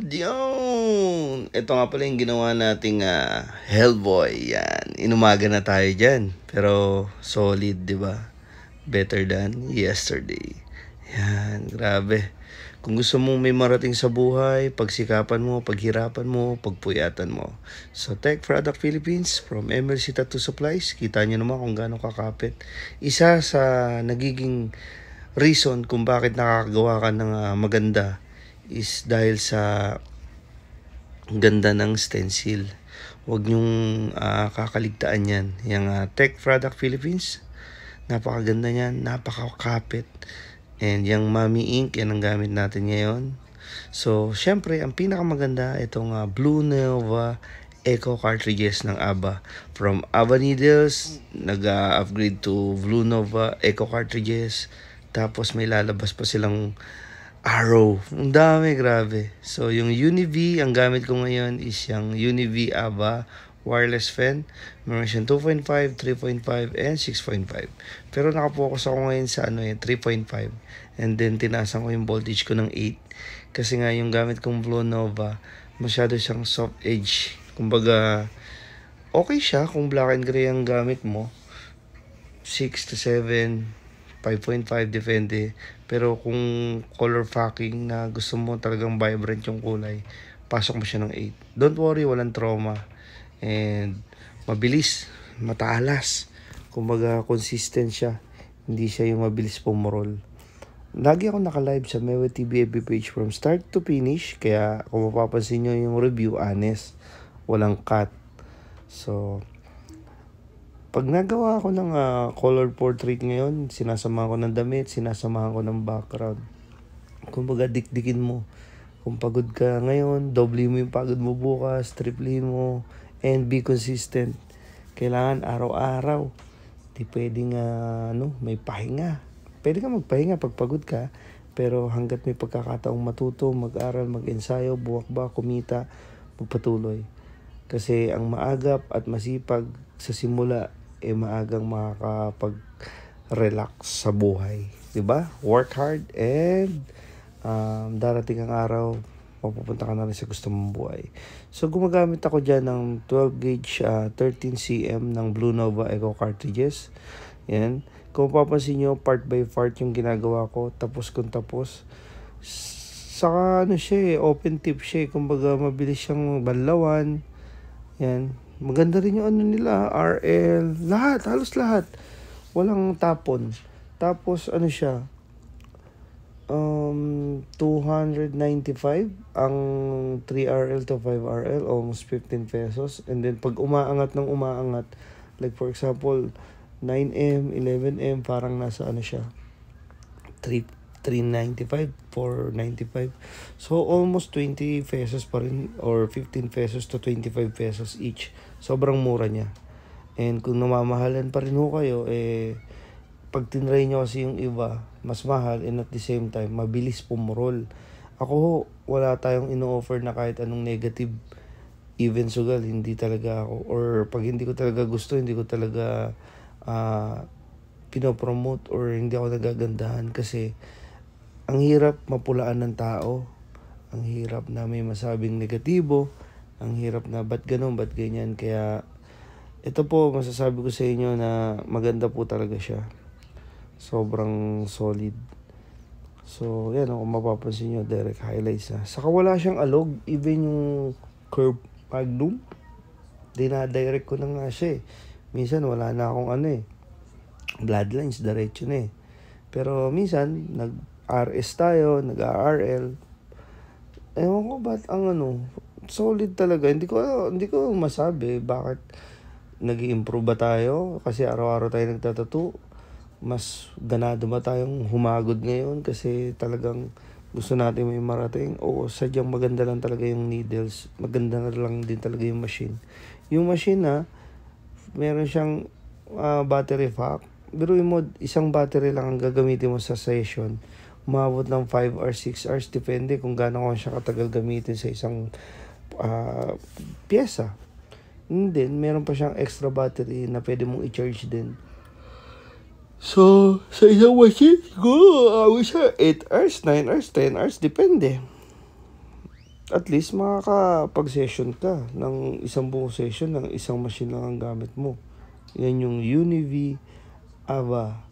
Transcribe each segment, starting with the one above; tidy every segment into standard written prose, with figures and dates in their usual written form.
Yun! Ito nga pala yung ginawa nating Hellboy. Yan. Inumaga na tayo dyan. Pero solid, di ba? Better than yesterday. Yan. Grabe. Kung gusto mong may marating sa buhay, pagsikapan mo, paghirapan mo, pagpuyatan mo. So, Tech Product Philippines from MLC Tattoo Supplies. Kita nyo naman kung gaano kakapit. Isa sa nagiging reason kung bakit nakakagawa ka ng maganda is dahil sa ganda ng stencil. Huwag nyong kakaligtaan yan. Yung Tech Product Philippines, napakaganda niyan, napakakapit. And yung Mami Ink, yan ang gamit natin ngayon. So, syempre, ang pinakamaganda, itong Blue Nova Eco cartridges ng ABBA. From ABBA Needles, nag-upgrade to Blue Nova Eco cartridges. Tapos may lalabas pa silang Arrow. Ang dami, grabe. So, yung UniV, ang gamit ko ngayon is yung UniV ABBA wireless fan. Meron siyang 2.5, 3.5, and 6.5. Pero nakapokus ako ngayon sa 3.5. And then, tinasan ko yung voltage ko ng 8. Kasi nga, yung gamit kong Blue Nova, masyado siyang soft edge. Kumbaga, okay siya kung black and gray ang gamit mo. 6 to 7, 5.5 depende. Pero kung color packing na gusto mo talagang vibrant yung kulay, pasok mo siya ng 8. Don't worry, walang trauma. And mabilis, matalas. Kumbaga consistent siya. Hindi siya yung mabilis pumurol. Lagi ako naka-live sa Mewe TV FB page from start to finish. Kaya kung mapapansin nyo yung review, honest. Walang cut. So, pag nagawa ako ng color portrait ngayon, sinasamahan ko ng damit, sinasamahan ko ng background. Kumbaga, dikdikin mo. Kung pagod ka ngayon, doble mo yung pagod mo bukas, triple mo, and be consistent. Kailangan araw-araw. Di pwedeng may pahinga. Pwede ka magpahinga pag pagod ka, pero hanggat may pagkakataong matuto, mag-aral, mag-ensayo, buwak-ba, kumita, magpatuloy. Kasi ang maagap at masipag sa simula, maagang makakapag-relax sa buhay. Diba? Work hard and darating ang araw, mapupunta ka na rin sa gusto mong buhay. So, gumagamit ako dyan ng 12 gauge 13 cm ng Blue Nova Eco cartridges. Yan. Kung mapapansin nyo, part by part yung ginagawa ko. Tapos kung tapos. Saka open tip siya. Kumbaga, mabilis siyang banlawan. Yan. Maganda rin yung nila, RL, lahat, halos lahat. Walang tapon. Tapos, siya, 295 ang 3RL to 5RL, almost 15 pesos. And then, pag umaangat, like for example, 9M, 11M, parang nasa siya, 395, 495. So, almost 20 pesos pa rin, or 15 pesos to 25 pesos each. Sobrang mura niya. And kung namamahalan pa rin kayo, pag tinry nyo kasi yung iba, mas mahal, and at the same time, mabilis pumurol. Ako, wala tayong ino-offer na kahit anong negative. Even sugal, hindi talaga ako. Or pag hindi ko talaga gusto, hindi ko talaga pinopromote, or hindi ako nagagandahan. Kasi, ang hirap mapulaan ng tao. Ang hirap na may masabing negatibo. Ang hirap na ba't ganun, ba't ganyan. Kaya ito po, masasabi ko sa inyo na maganda po talaga siya. Sobrang solid. So, yan, kung mapapansin nyo, direct highlights na. Saka wala siyang alog. Even yung curve magnum, dinadirect ko na nga siya Minsan, wala na akong bloodlines, diretso na Pero minsan, nag-RS tayo, nag-RL. Ewan ko ba't ang solid talaga. Hindi ko masabi bakit nag-i-improve ba tayo kasi araw-araw tayo nagtatattoo. Mas ganado ba tayong humagod ngayon kasi talagang gusto natin may marating, o sadyang maganda lang talaga yung needles, maganda na lang din talaga yung machine. Yung machine meron siyang battery pack. Biruin mo, isang battery lang ang gagamitin mo sa session. Umabot ng 5 or 6 hours, depende kung gaano ko siya katagal gamitin sa isang pyesa. And then, meron pa siyang extra battery na pwede mong i-charge din. So, sa isang machine, siguro, 8 hours, 9 hours, 10 hours, depende. at least makakapag-session ka ng isang buong session ng isang machine lang ang gamit mo. Yan yung Univ Ava.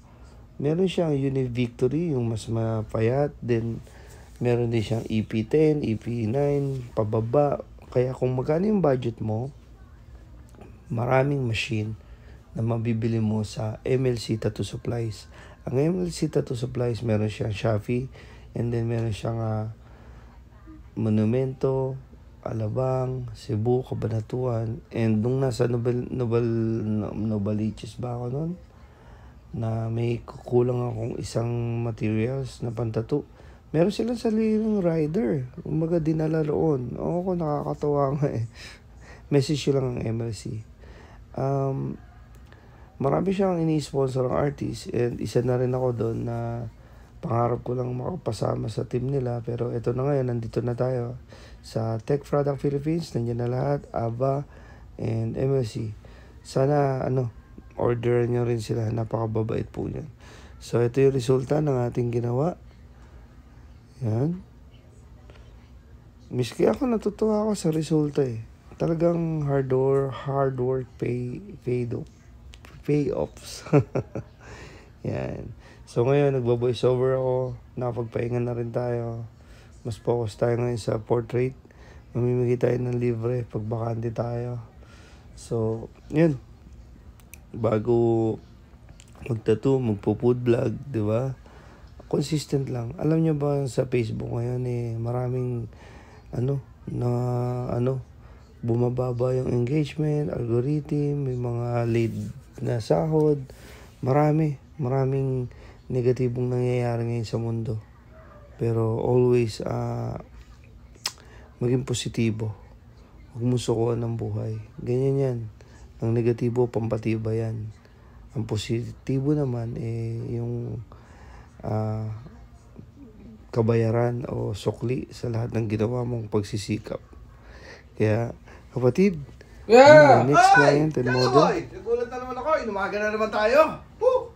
Meron siyang Univ Victory, yung mas mapayat. Then, meron din siyang EP10, EP9, pababa. Kaya kung magkano yung budget mo, maraming machine na mabibili mo sa MLC Tattoo Supplies. Ang MLC Tattoo Supplies, meron siyang Shopee, and then meron siyang Monumento, Alabang, Cebu, Cabanatuan, and nung nasa Novaliches ba ako nun, na may kukulang akong isang materials na pantato, meron silang sariling rider. Umaga dinala roon. Oo, nakakatawa nga eh. Message yun lang ang MLC. Marami siyang ini-sponsor ng artist, and isa na rin ako doon na pangarap ko lang makapasama sa team nila. Pero ito na ngayon, nandito na tayo sa Tech Product Philippines. Nandiyan na lahat, Ava and MLC. Sana order nyo rin sila. Napakababait po yan. So ito yung resulta ng ating ginawa. Yan. Miski ako, natutuwa ako sa resulta eh. Talagang hard work pay offs. Yan. So ngayon, nagbo-voice over ako. Nakapagpahinga na rin tayo. Mas focus tayo ngayon sa portrait. Mamimigay tayo ng libre pag bakante tayo. So, yun. Bago magtattoo, magpo-food vlog, di ba? Consistent lang. Alam niyo ba sa Facebook ngayon maraming bumababa yung engagement, algorithm, may mga late na sahod. Maraming negatibong nangyayari ngayon sa mundo. Pero always maging positibo. Huwag mo sukuan ng buhay. Ganyan yan. Ang negatibo, pampatibay yan. Ang positibo naman, yung kabayaran o sukli sa lahat ng ginawa mong pagsisikap. Kaya, kapatid, next client and model. Nagulat na naman ako. Inumaga na naman tayo. Woo!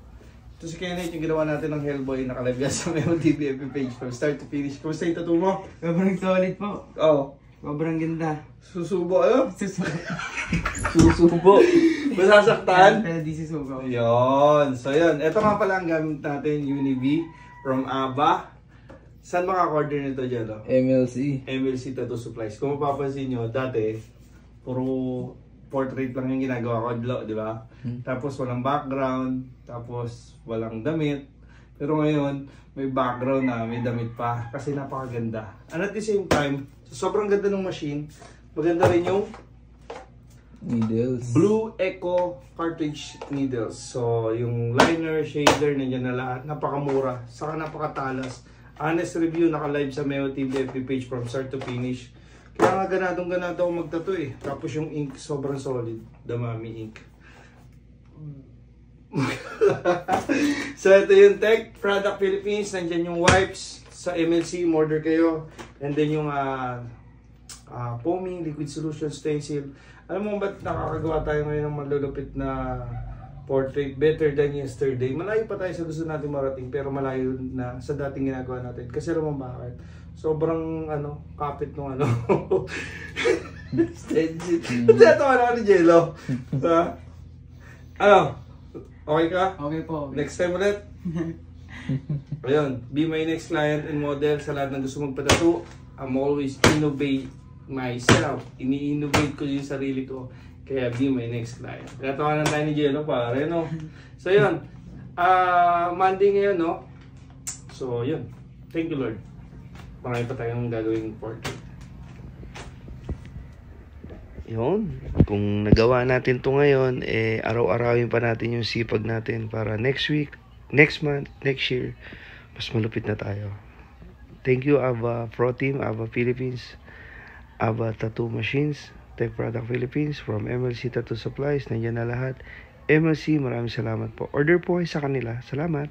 Ito si Kenneth, yung ginawa natin ng Hellboy. Nakalive yan sa Memo TV FB page from start to finish. Kumusta yung tattoo mo? Sobrang solid po. Oo. Sobrang ganda. Susubo, ano? Susubo. Masasaktan? Pero di susubo. Yun. So yun. Ito nga pala ang gamit natin, Univ from Ava. Saan makaka-order nito dyan? MLC Tattoo Supplies. Kung mapapansin nyo, dati, puro portrait lang yung ginagawa ko, di ba? Tapos walang background, tapos walang damit. Pero ngayon, may background na, may damit pa. Kasi napakaganda. And at the same time, sobrang ganda ng machine. Maganda rin yung needles. Blue Echo cartridge needles. So, yung liner, shader, nandiyan na lahat. Napakamura. Saka napakatalas. Honest review, naka-live sa Memo TV FB page from start to finish. Kaya nga ganado ako magtattoo eh. Tapos yung ink, sobrang solid. Damami ink. So, ito yung Tech Product Philippines. Nandiyan yung wipes sa MLC. Order kayo. And then yung foaming, liquid solution, stencil. Alam mo ba't nakakagawa tayo ngayon ng malulupit na portrait better than yesterday? Malayo pa tayo sa gusto natin marating, pero malayo na sa dating ginagawa natin. Kasi alam mo bakit? Sobrang kapit nung stencil. Kasi ito ni Jello. Okay ka? Okay po. Okay. Next time ulit. Ayun, be my next client and model sa lahat ng gusto magpatattoo. I'm always innovate myself. Ini-innovate ko yung sarili ko. Kaya be my next client. Kaya tawanan tayo ni Jello, pare, no? So, yun. Monday ngayon, no? So, yun. Thank you, Lord. Marami pa tayong gagawing portrait. Yun. Kung nagawa natin to ngayon, araw-arawin pa natin yung sipag natin para next week, next month, next year, mas malupit na tayo. Thank you, Ava Pro Team, Ava Philippines, Ava Tattoo Machines, Tech Product Philippines, from MLC Tattoo Supplies. Nandiyan na lahat. MLC, maraming salamat po. Order po kayo sa kanila. Salamat.